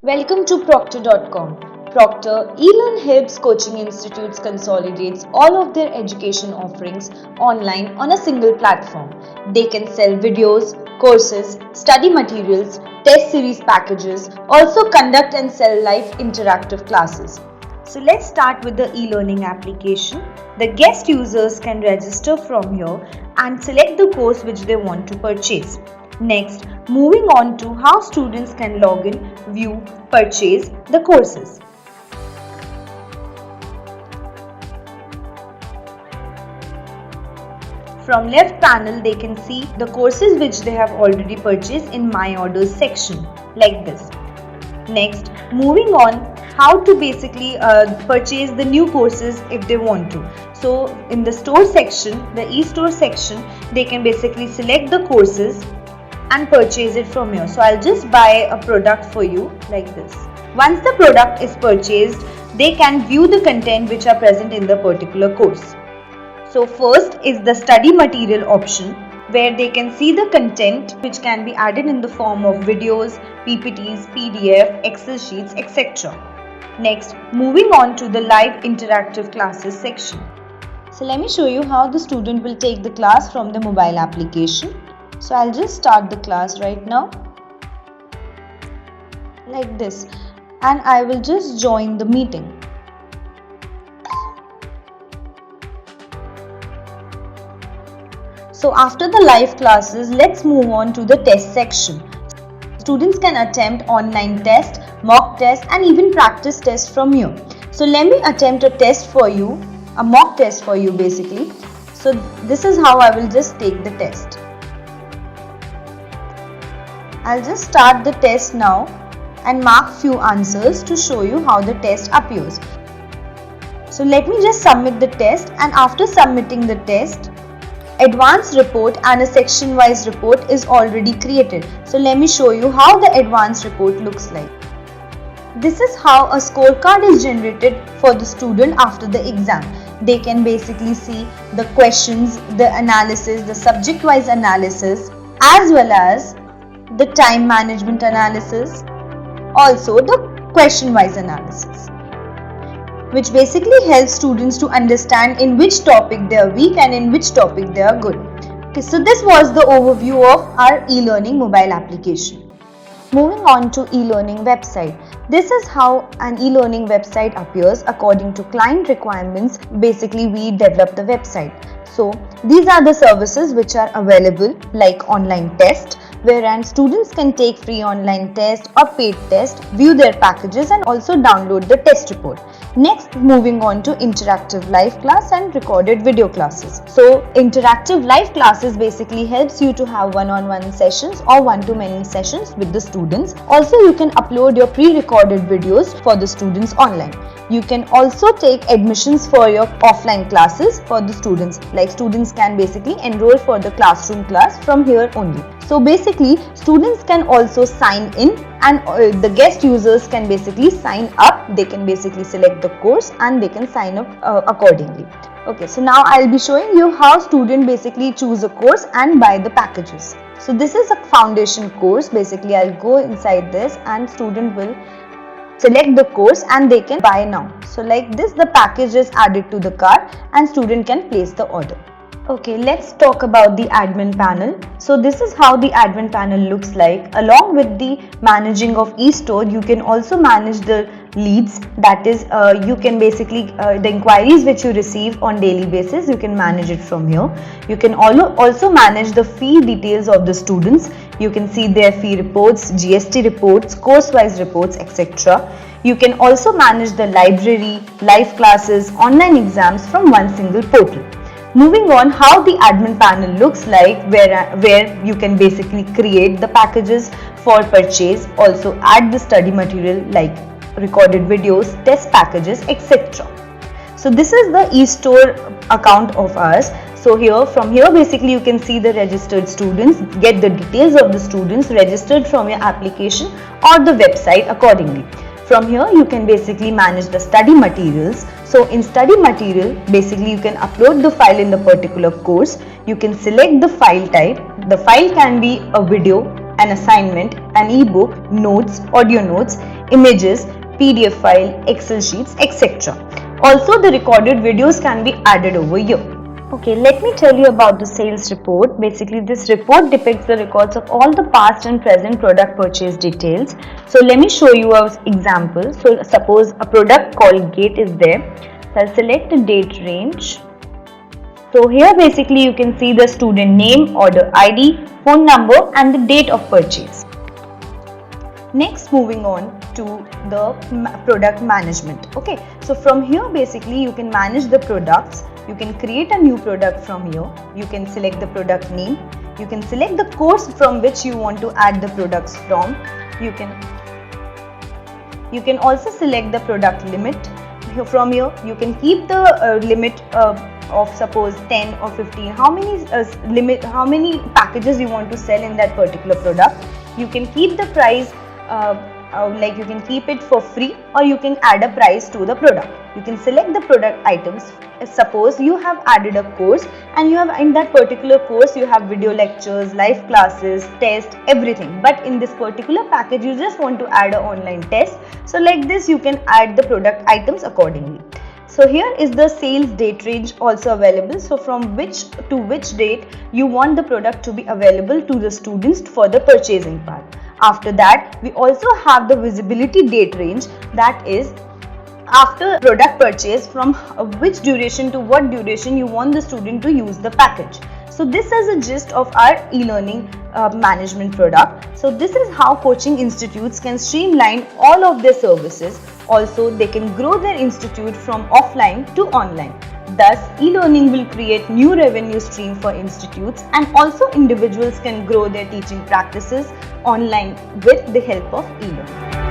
Welcome to Proctur.com. Proctur eLearn helps coaching institutes consolidates all of their education offerings online on a single platform. They can sell videos, courses, study materials, test series packages, also conduct and sell live interactive classes. So let's start with the e-learning application. The guest users can register from here and select the course which they want to purchase. Next, moving on to how students can log in, view, purchase the courses. From left panel, they can see the courses which they have already purchased in My Orders section, like this. Next, moving on, how to basically purchase the new courses if they want to. So, in the store section, the e-store section, they can basically select the courses and purchase it from here. So I'll just buy a product for you like this. Once the product is purchased, they can view the content which are present in the particular course. So first is the study material option, where they can see the content which can be added in the form of videos, PPTs, PDF, Excel sheets, etc. Next, moving on to the live interactive classes section. So let me show you how the student will take the class from the mobile application. So I'll just start the class right now like this, and I will just join the meeting. So after the live classes, let's move on to the test section. Students can attempt online test, mock test and even practice test from here. So let me attempt a test for you, a mock test for you basically. So this is how I will just take the test. I'll just start the test now and mark few answers to show you how the test appears. So let me just submit the test, and after submitting the test, advanced report and a section wise report is already created. So let me show you how the advanced report looks like. This is how a scorecard is generated for the student after the exam. They can basically see the questions, the analysis, the subject wise analysis, as well as the time management analysis, also the question wise analysis, which basically helps students to understand in which topic they are weak and in which topic they are good. Okay, so this was the overview of our e-learning mobile application. Moving on to e-learning website. This is how an e-learning website appears according to client requirements. Basically, we develop the website. So these are the services which are available, like online test, wherein students can take free online test or paid test, view their packages and also download the test report. Next, moving on to interactive live class and recorded video classes. So interactive live classes basically helps you to have one-on-one sessions or one-to-many sessions with the students. Also, you can upload your pre-recorded videos for the students online. You can also take admissions for your offline classes for the students. Like students can basically enroll for the classroom class from here only. So basically, students can also sign in, and the guest users can basically sign up. They can basically select the course and they can sign up accordingly. Okay, so now I'll be showing you how student basically choose a course and buy the packages. So this is a foundation course. Basically, I'll go inside this and student will select the course and they can buy now. So like this, the package is added to the cart and student can place the order. Okay, let's talk about the admin panel. So this is how the admin panel looks like. Along with the managing of e-store, you can also manage the leads. That is, you can basically, the inquiries which you receive on daily basis, you can manage it from here. You can also manage the fee details of the students. You can see their fee reports, GST reports, course-wise reports, etc. You can also manage the library, live classes, online exams from one single portal. Moving on, how the admin panel looks like, where you can basically create the packages for purchase, also add the study material like recorded videos, test packages, etc. So this is the e-store account of ours. So from here basically you can see the registered students, get the details of the students registered from your application or the website accordingly. From here you can basically manage the study materials. So in study material, basically you can upload the file in the particular course. You can select the file type. The file can be a video, an assignment, an ebook, notes, audio notes, images, PDF file, Excel sheets, etc. Also, the recorded videos can be added over here. Okay, let me tell you about the sales report. Basically, this report depicts the records of all the past and present product purchase details. So, let me show you an example. So, suppose a product called Gate is there. So, I'll select the date range. So, here basically you can see the student name, order ID, phone number and the date of purchase. Next, moving on to the product management. Okay, so from here basically you can manage the products. You can create a new product from here. You can select the product name. You can select the course from which you want to add the products from. You can also select the product limit. From here you can keep the limit of suppose 10 or 15. How many packages you want to sell in that particular product. You can keep the price like you can keep it for free, or you can add a price to the product. You can select the product items. Suppose you have added a course and you have in that particular course you have video lectures, live classes, test, everything, but in this particular package you just want to add an online test. So like this you can add the product items accordingly. So here is the sales date range also available. So from which to which date you want the product to be available to the students for the purchasing part. After that, we also have the visibility date range, that is after product purchase, from which duration to what duration you want the student to use the package. So this is a gist of our e-learning management product. So this is how coaching institutes can streamline all of their services. Also, they can grow their institute from offline to online. Thus, e-learning will create new revenue stream for institutes, and also individuals can grow their teaching practices online with the help of e-learning.